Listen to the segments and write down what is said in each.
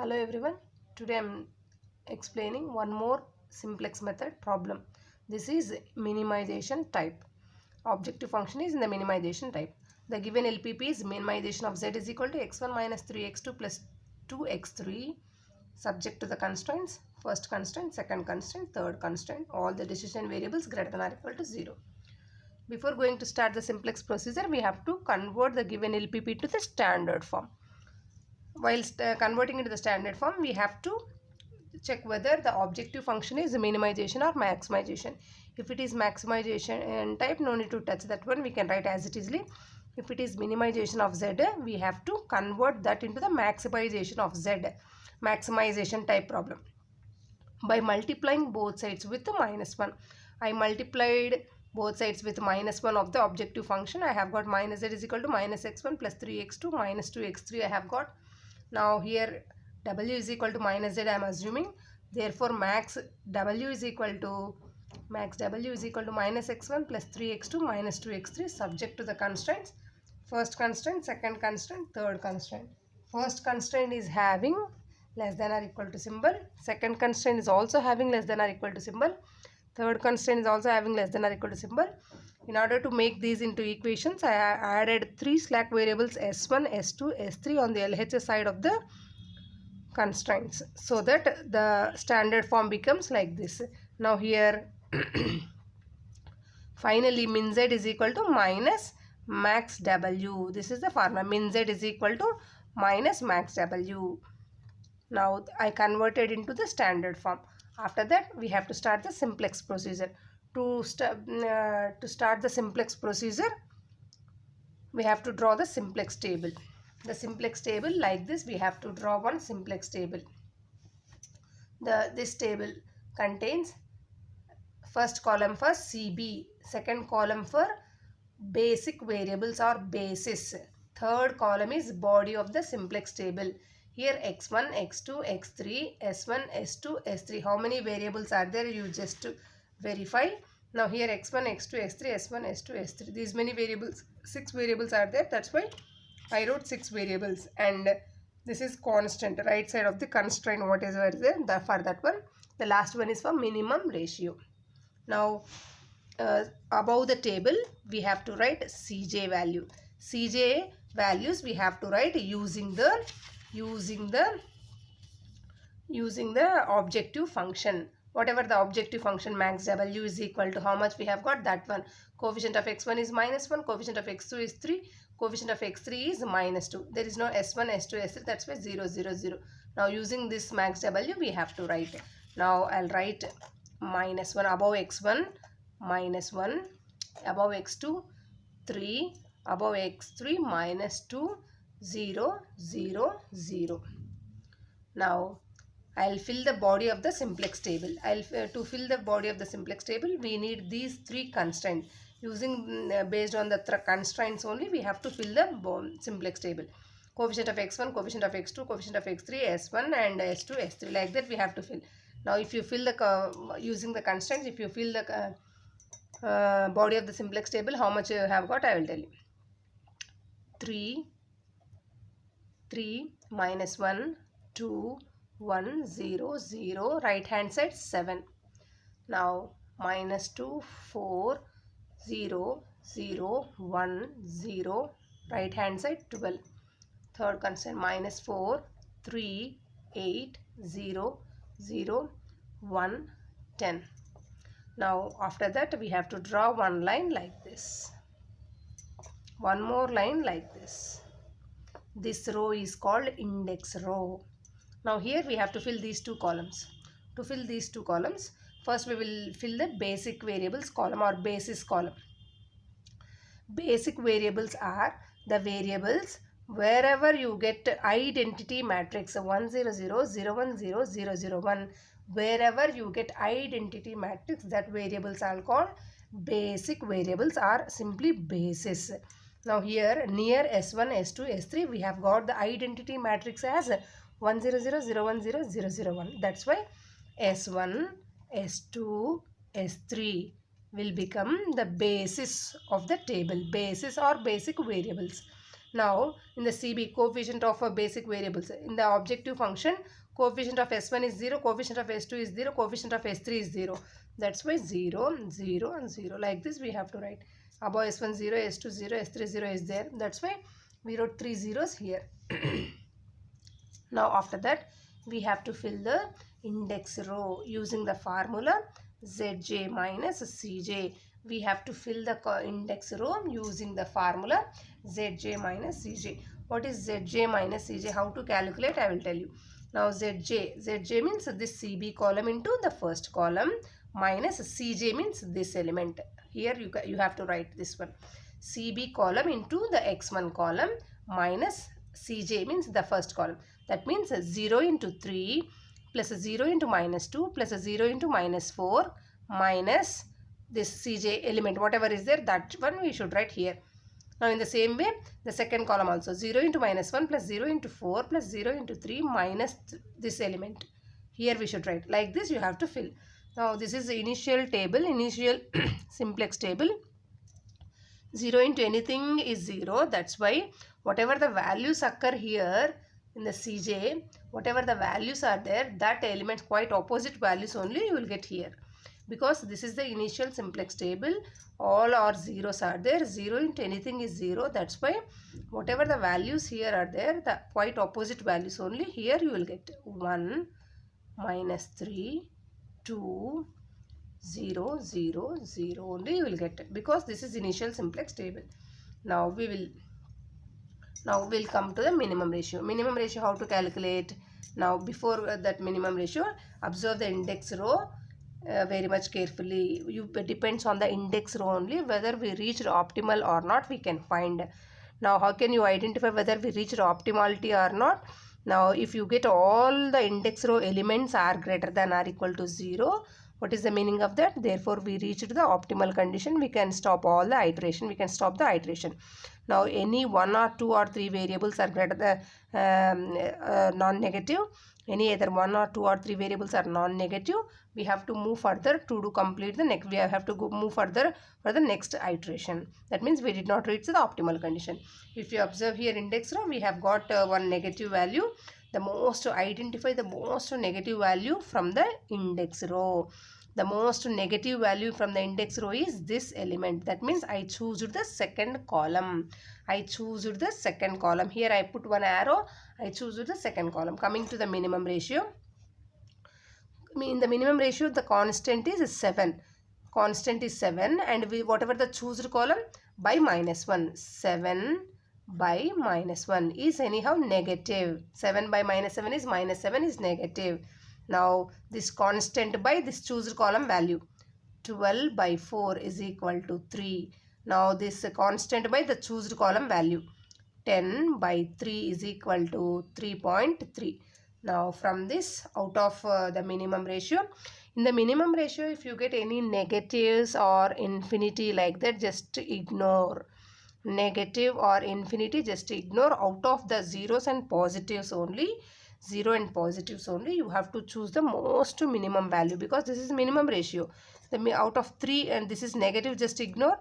Hello everyone. Today I am explaining one more simplex method problem. This is minimization type. Objective function is in the minimization type. The given LPP is minimization of z is equal to x1 minus 3x2 plus 2x3 subject to the constraints. First constraint, second constraint, third constraint. All the decision variables greater than or equal to 0. Before going to start the simplex procedure, we have to convert the given LPP to the standard form. While converting into the standard form, we have to check whether the objective function is minimization or maximization. If it is maximization type, no need to touch that one, we can write as it is. If it is minimization of z, we have to convert that into the maximization of z, maximization type problem, by multiplying both sides with minus 1. I multiplied both sides with minus 1 of the objective function. I have got minus z is equal to minus x1 plus 3x2 minus 2x3 I have got. Now here w is equal to minus z I am assuming. Therefore max w is equal to minus x1 plus 3x2 minus 2x3 subject to the constraints. First constraint, second constraint, third constraint. First constraint is having less than or equal to symbol. Second constraint is also having less than or equal to symbol. Third constraint is also having less than or equal to symbol. In order to make these into equations, I added 3 slack variables s1, s2, s3 on the LHS side of the constraints, so that the standard form becomes like this. Now here finally min z is equal to minus max w. This is the formula. Min z is equal to minus max w. Now I converted into the standard form. After that, we have to start the simplex procedure. To start the simplex procedure, we have to draw the simplex table. The simplex table like this, we have to draw one simplex table. This table contains first column for CB, second column for basic variables or basis, third column is body of the simplex table. Here x1, x2, x3, s1, s2, s3. How many variables are there? You just verify. Now here x1, x2, x3, s1, s2, s3. These many variables, 6 variables are there. That's why I wrote 6 variables. And this is constant, right side of the constraint, whatever is there. For that one, the last one is for minimum ratio. Now above the table, we have to write Cj value. Cj values we have to write using the objective function. Whatever the objective function, max w is equal to how much we have got, that one. Coefficient of x1 is minus 1, coefficient of x2 is 3, coefficient of x3 is minus 2. There is no s1, s2, s3, that's why 0, 0, 0. Now using this max w, we have to write. Now I'll write minus 1 above x1, minus 1 above x2, 3 above x3, minus 2, 0, 0, 0. Now I'll fill the body of the simplex table. To fill the body of the simplex table, we need these 3 constraints. Using based on the constraints only, we have to fill the simplex table. Coefficient of x1, coefficient of x2, coefficient of x3, s1 and s2, s3. Like that we have to fill. Now if you fill the using the constraints, if you fill the body of the simplex table, how much you have got, I will tell you. 3 minus 1, 2, 1, 0, 0, right hand side 7. Now minus 2, 4, 0, 0, 1, 0, right hand side 12. Third constraint minus 4, 3, 8, 0, 0, 1, 10. Now after that we have to draw one line like this. One more line like this. This row is called index row. Now here we have to fill these 2 columns. To fill these 2 columns, first we will fill the basic variables column or basis column. Basic variables are the variables wherever you get identity matrix 1 0 0 0 1 0 0 0 1. Wherever you get identity matrix, that variables are called basic variables or simply basis. Now here near s1, s2, s3 we have got the identity matrix as 1 0 0 0 1 0 0 0 1. That's why s1, s2, s3 will become the basis of the table, basis or basic variables. Now in the CB, coefficient of basic variables. In the objective function, coefficient of S1 is 0, coefficient of S2 is 0, coefficient of S3 is 0. That's why 0, 0 and 0. Like this we have to write. Above S1 0, S2 0, S3 0 is there. That's why we wrote 3 zeros here. Now after that we have to fill the index row using the formula Zj minus Cj. We have to fill the index row using the formula Zj minus Cj. What is Zj minus Cj? How to calculate? I will tell you. Now Zj means this CB column into the first column minus Cj means this element. Here you have to write this one. CB column into the x1 column minus Cj means the first column. That means 0 into 3 plus 0 into minus 2 plus 0 into minus 4 minus this Cj element, whatever is there, that one we should write here. Now in the same way, the second column also 0 into minus 1 plus 0 into 4 plus 0 into 3 minus this element. Here we should write. Like this you have to fill. Now this is the initial table, initial simplex table. 0 into anything is 0. That's why whatever the values occur here in the Cj, whatever the values are there, that elements quite opposite values only you will get here. Because this is the initial simplex table, all our zeros are there. 0 into anything is 0. That's why whatever the values here are there, the quite opposite values only here you will get. 1, minus 3, 2, 0, 0, 0 only you will get, because this is initial simplex table. Now we'll come to the minimum ratio. Minimum ratio, how to calculate? Now before that minimum ratio, observe the index row very much carefully. It depends on the index row only whether we reached optimal or not, we can find. Now how can you identify whether we reached optimality or not? Now if you get all the index row elements are greater than or equal to 0, what is the meaning of that? Therefore we reached the optimal condition. We can stop all the iteration. We can stop the iteration. Now any 1 or 2 or 3 variables are greater than non-negative. Any either 1 or 2 or 3 variables are non-negative. We have to move further to complete the next. We have to move further for the next iteration. That means we did not reach the optimal condition. If you observe here index row, we have got one negative value. Identify the most negative value from the index row. The most negative value from the index row is this element. That means I choose the second column. I choose the second column. Here I put one arrow. I choose the second column. Coming to the minimum ratio. In the minimum ratio, the constant is 7. Constant is 7, and whatever the chosen column by minus 1. 7 by minus 1 is anyhow negative. 7 by minus 7 is minus 7 is negative. Now this constant by this chosen column value. 12 by 4 is equal to 3. Now this constant by the chosen column value. 10 by 3 is equal to 3.3. Now from this, out of the minimum ratio, in the minimum ratio, if you get any negatives or infinity like that, just ignore. Negative or infinity, just ignore. Out of the zeros and positives only, 0 and positives only, you have to choose the most minimum value, because this is minimum ratio. Out of 3 and this is negative, just ignore.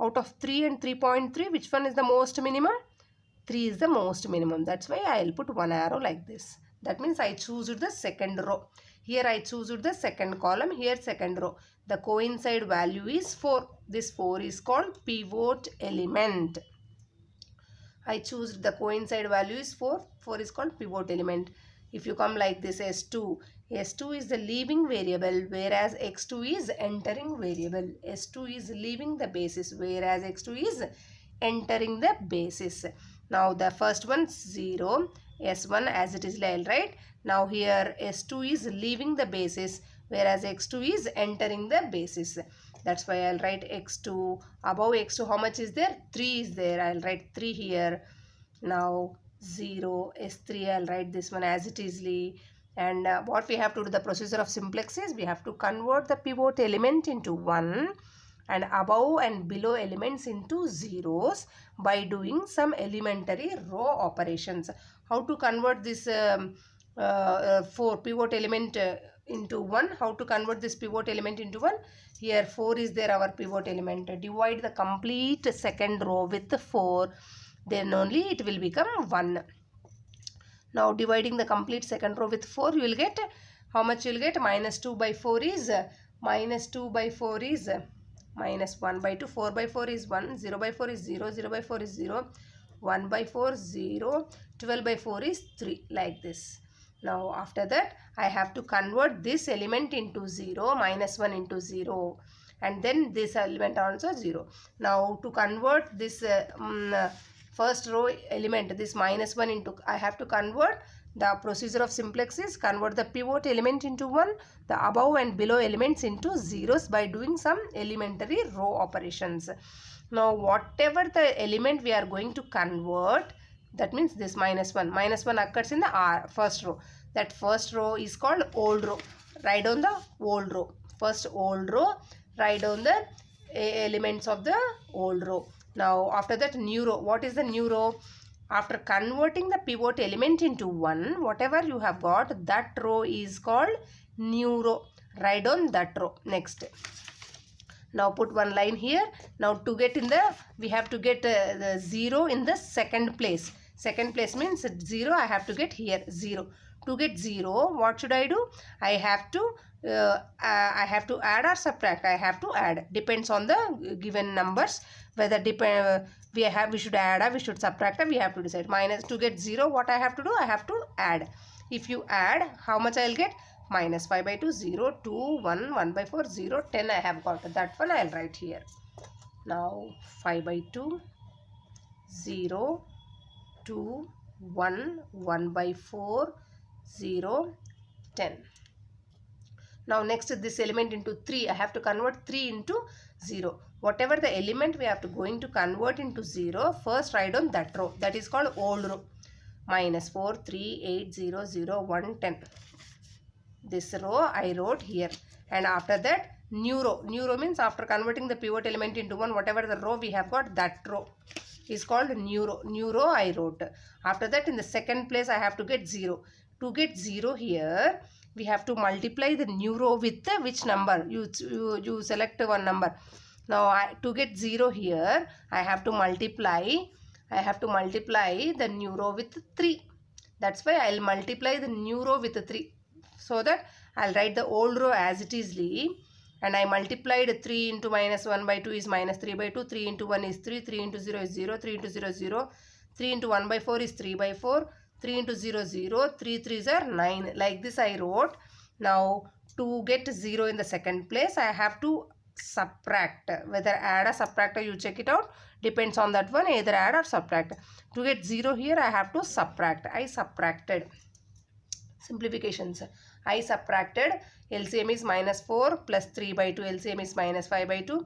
Out of 3 and 3.3, which one is the most minimum? 3 is the most minimum. That's why I will put one arrow like this. That means I choose the second row. Here I choose the second column. Here second row. The coincide value is 4. This 4 is called pivot element. I choose the coincide value is 4. 4 is called pivot element. If you come like this, S2. S2 is the leaving variable, whereas X2 is entering variable. S2 is leaving the basis, whereas X2 is entering the basis. Now the first one 0. S1 as it is, right? Now here S2 is leaving the basis, whereas X2 is entering the basis. That's why I'll write X2. Above X2, how much is there? 3 is there. I'll write 3 here. Now 0, S3, I'll write this one as it is. And what we have to do, the procedure of simplex is, we have to convert the pivot element into 1 and above and below elements into zeros by doing some elementary row operations. How to convert this 4 pivot element into 1? How to convert this pivot element into 1? Here 4 is there, our pivot element. Divide the complete second row with 4. then only it will become 1. Now dividing the complete second row with 4, you will get, how much you will get? Minus 2 by 4 is, minus 2 by 4 is minus 1 by 2, 4 by 4 is 1, 0 by 4 is 0, 0 by 4 is 0, 1 by 4 0, 12 by 4 is 3, like this. Now after that I have to convert this element into 0, minus 1 into 0, and then this element also 0. Now to convert this first row element, this minus 1 into, I have to convert, the procedure of simplex is convert the pivot element into 1, the above and below elements into zeros by doing some elementary row operations. Now whatever the element we are going to convert, that means this minus 1 occurs in the first row. That first row is called old row. Write down the old row. First old row, write down the elements of the old row. Now after that new row. What is the new row? After converting the pivot element into 1, whatever you have got, that row is called new row. Write down that row. Next. Now put one line here. Now to get in the, we have to get the 0 in the second place. Second place means 0, I have to get here 0. To get 0, what should I do? I have to add or subtract. I have to add. Depends on the given numbers. Whether we should add or we should subtract, or we have to decide. Minus, to get 0, what I have to do? I have to add. If you add, how much I will get? Minus 5 by 2, 0, 2, 1, 1 by 4, 0, 10 I have got. That one I will write here. Now 5 by 2, 0, 2, 1, 1 by 4, 0, 10. Now next this element into 3. I have to convert 3 into 0. Whatever the element we have to going to convert into 0, first write down that row. That is called old row. Minus 4, 3, 8, 0, 0, 1, 10. This row I wrote here. And after that new row. New row means after converting the pivot element into 1, whatever the row we have got, that row is called new row. New row I wrote. After that in the second place I have to get 0. To get 0 here, we have to multiply the new row with which number? You select one number. Now to get 0 here, I have to multiply the new row with 3. That's why I'll multiply the new row with 3. So that I'll write the old row as it is, and I multiplied 3 into minus 1 by 2 is minus 3 by 2, 3 into 1 is 3, 3 into 0 is 0, 3 into 0 is 0, 3 into 1 by 4 is 3 by 4, 3 into 0 0, 3 3s are 9. Like this I wrote. Now to get 0 in the second place, I have to subtract. Whether add or subtract, you check it out. Depends on that one, either add or subtract. To get 0 here, I have to subtract. I subtracted. Simplifications. I subtracted. LCM is minus 4 plus 3 by 2. LCM is minus 5 by 2.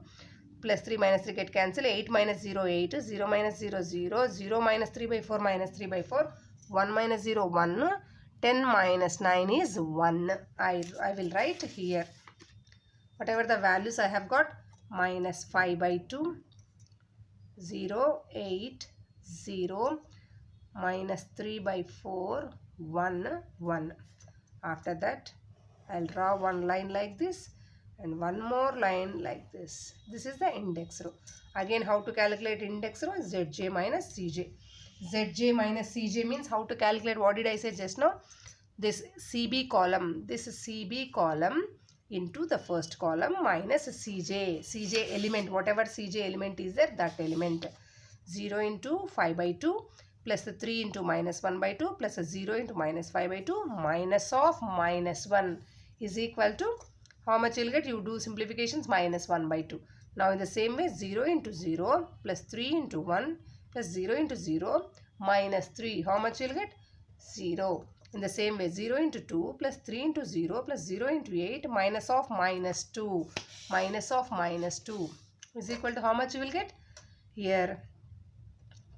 Plus 3 minus 3 get cancelled. 8 minus 0, 8. 0 minus 0, 0. 0 minus 3 by 4 minus 3 by 4. 1 minus 0, 1. 10 minus 9 is 1. I will write here. Whatever the values I have got, minus 5 by 2, 0, 8, 0, minus 3 by 4, 1, 1. After that, I'll draw one line like this and one more line like this. This is the index row. Again, how to calculate index row? Zj minus Cj. Zj minus Cj means how to calculate. What did I say just now? This CB column. This is CB column into the first column minus Cj. Cj element, whatever Cj element is there, that element. 0 into 5 by 2 plus 3 into minus 1 by 2 plus 0 into minus 5 by 2 minus of minus 1 is equal to, how much you will get? You do simplifications, minus 1 by 2. Now in the same way, 0 into 0 plus 3 into 1 plus 0 into 0 minus 3. How much you will get? 0. In the same way, 0 into 2 plus 3 into 0 plus 0 into 8 minus of minus 2. Minus of minus 2 is equal to how much you will get? Here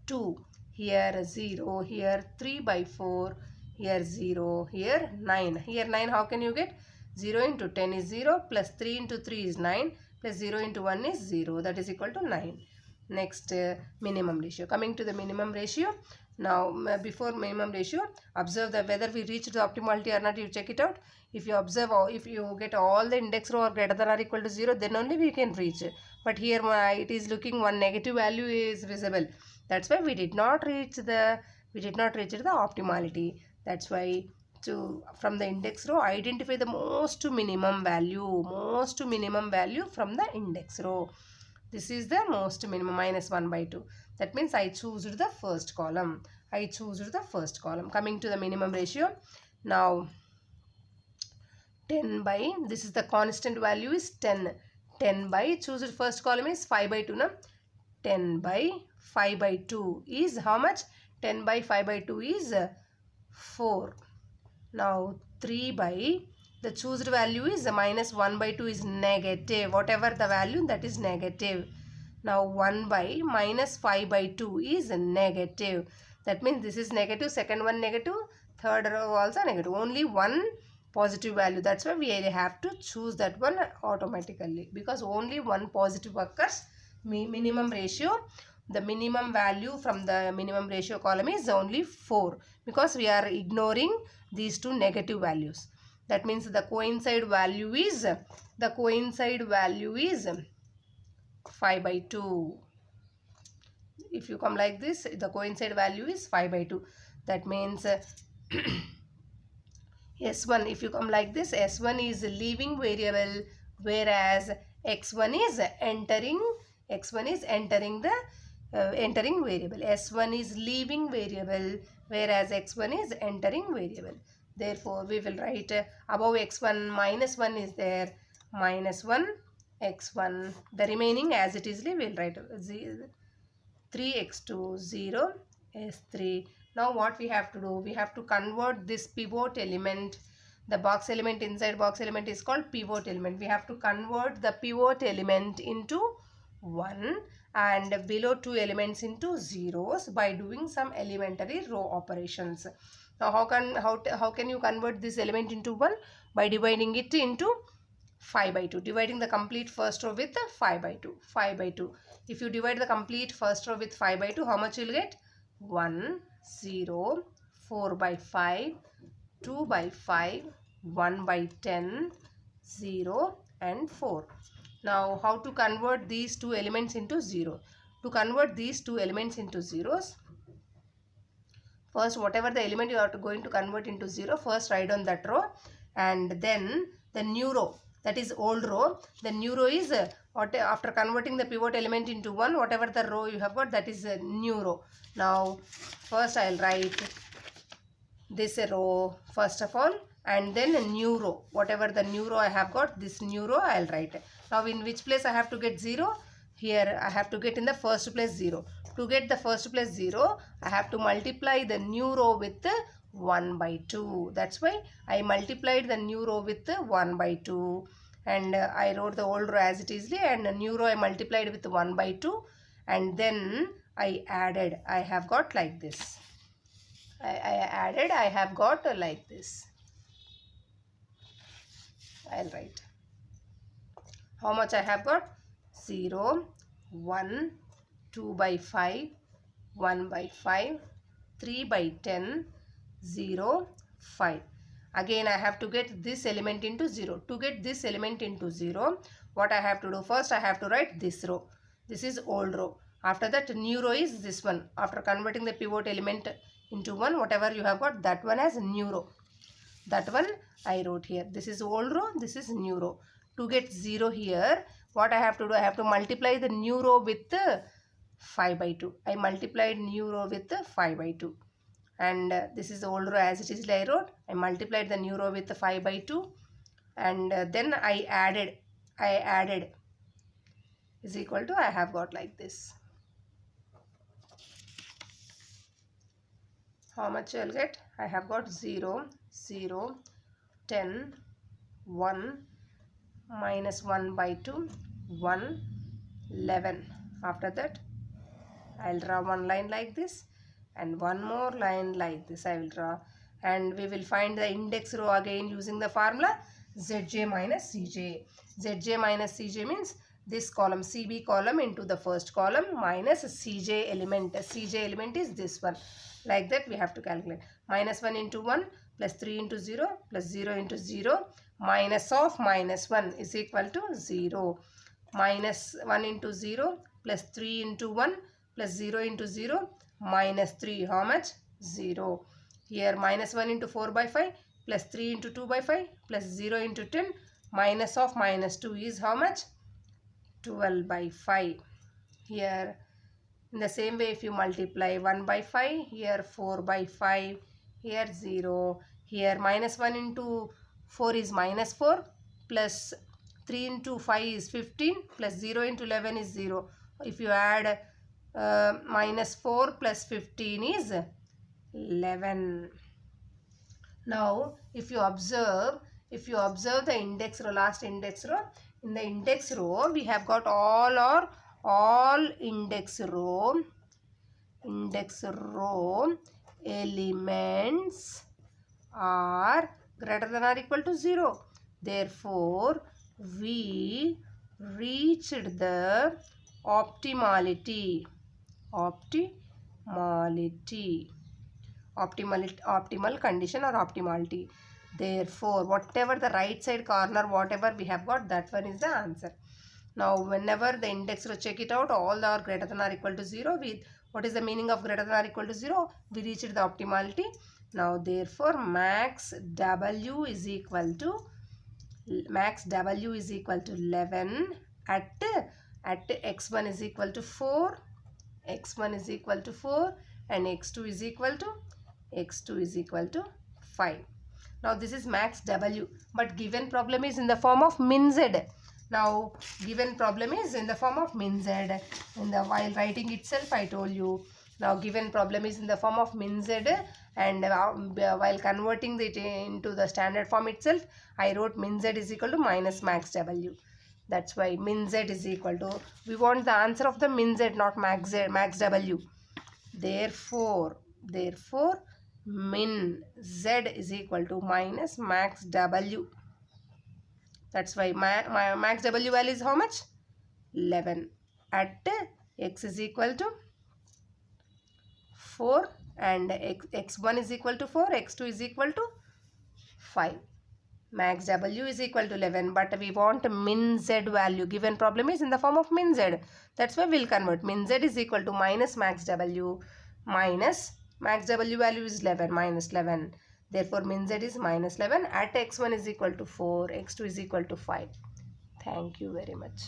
2. Here 0. Here 3 by 4. Here 0. Here 9. Here 9, how can you get? 0 into 10 is 0 plus 3 into 3 is 9 plus 0 into 1 is 0. That is equal to 9. Next, minimum ratio. Coming to the minimum ratio. Now, before minimum ratio, observe that whether we reach the optimality or not, you check it out. If you observe, or if you get all the index row are greater than or equal to 0, then only we can reach. but here it is looking one negative value is visible. That's why we did not reach the optimality. That's why from the index row identify the most minimum value from the index row. This is the most minimum, minus 1 by 2. That means I choose the first column. Coming to the minimum ratio. Now 10 by, this is the constant value is 10. 10 by, choose the first column is 5 by 2. 10 by 5 by 2 is how much? 10 by 5 by 2 is 4. Now 3 by, the chosen value is minus 1 by 2 is negative. Whatever the value, that is negative. Now 1 by minus 5 by 2 is negative. That means this is negative, second one negative, third row also negative. Only one positive value. That's why we have to choose that one automatically, because only one positive occurs. Minimum ratio, the minimum value from the minimum ratio column is only 4, because we are ignoring these two negative values. That means the coincide value is 5 by 2. If you come like this, the coincide value is 5 by 2. That means S1, if you come like this, S1 is leaving variable, whereas X1 is entering the entering variable. S1 is leaving variable, whereas X1 is entering variable. Therefore, we will write above X1 minus 1 is there, minus 1 X1. The remaining as it is, we will write 3x2 0 S3. Now what we have to do? We have to convert this pivot element. The box element, inside box element is called pivot element. We have to convert the pivot element into 1 and below 2 elements into zeros by doing some elementary row operations. Now how can you convert this element into 1? By dividing it into 5 by 2. Dividing the complete first row with 5 by 2. 5 by 2. If you divide the complete first row with 5 by 2, how much you will get? 1, 0, 4 by 5, 2 by 5, 1 by 10, 0 and 4. Now how to convert these two elements into 0? To convert these two elements into zeros, first whatever the element you are going to convert into 0, first write on that row, and then the new row, that is old row. The new row is after converting the pivot element into 1, whatever the row you have got, that is a new row. Now first I will write this row first of all, and then a new row. Whatever the new row I have got, this new row I will write. Now in which place I have to get 0? Here I have to get in the first place 0. To get the first place 0, I have to multiply the new row with 1 by 2. That's why I multiplied the new row with 1 by 2. And I wrote the old row as it is, and the new row I multiplied with 1 by 2. And then I added. I have got like this. I have got like this. I'll write. How much I have got? 0, 1, 2 by 5, 1 by 5, 3 by 10, 0, 5. Again I have to get this element into 0. To get this element into 0, what I have to do? First I have to write this row. This is old row. After that new row is this one. After converting the pivot element into 1, whatever you have got, that one as new row. That one I wrote here. This is old row, this is new row. To get 0 here, what I have to do? I have to multiply the new row with 5 by 2. I multiplied new row with 5 by 2. And this is the old row as it is, I wrote. I multiplied the new row with 5 by 2. And then I added is equal to, I have got like this. How much I will get? I have got 0, 0, 10, 1, minus 1 by 2, 1, 11. After that, I will draw one line like this and one more line like this I will draw. And we will find the index row again using the formula Zj minus Cj. Zj minus Cj means this column, CB column into the first column minus Cj element. Cj element is this one. Like that we have to calculate. Minus 1 into 1 plus 3 into 0 plus 0 into 0 minus of minus 1 is equal to 0. minus 1 into 0 plus 3 into 1 plus 0 into 0 minus 3. How much? 0. Here minus 1 into 4 by 5 plus 3 into 2 by 5 plus 0 into 10 minus of minus 2 is how much? 12 by 5. Here in the same way, if you multiply 1 by 5, here 4 by 5, here 0. Here minus 1 into 4 is minus 4 plus 3 into 5 is 15 plus 0 into 11 is 0. If you add minus 4 plus 15 is 11. Now if you observe the index row, last index row, in the index row we have got all index row elements are greater than or equal to 0. Therefore we reached the optimal condition or optimality. Therefore whatever the right side corner, whatever we have got, that one is the answer. Now whenever the index row, check it out, all are greater than or equal to 0. What is the meaning of greater than or equal to 0? We reached the optimality. Now therefore max W is equal to 11 at x1 is equal to 4, and x2 is equal to 5. Now this is max W, but given problem is in the form of min z. Now given problem is in the form of min z. While writing itself I told you. Now given problem is in the form of min z, and while converting it into the standard form itself, I wrote min z is equal to minus max W. That's why min z is equal to, we want the answer of the min z, not max W. Therefore min z is equal to minus max W. That's why my max W value is how much? 11 at x is equal to 4 and x1 is equal to 4, x2 is equal to 5. Max W is equal to 11, but we want min z value. Given problem is in the form of min z. That's why we'll convert. Min z is equal to minus max W, minus max W value is 11, minus 11. Therefore min z is minus 11 at x1 is equal to 4, x2 is equal to 5. Thank you very much.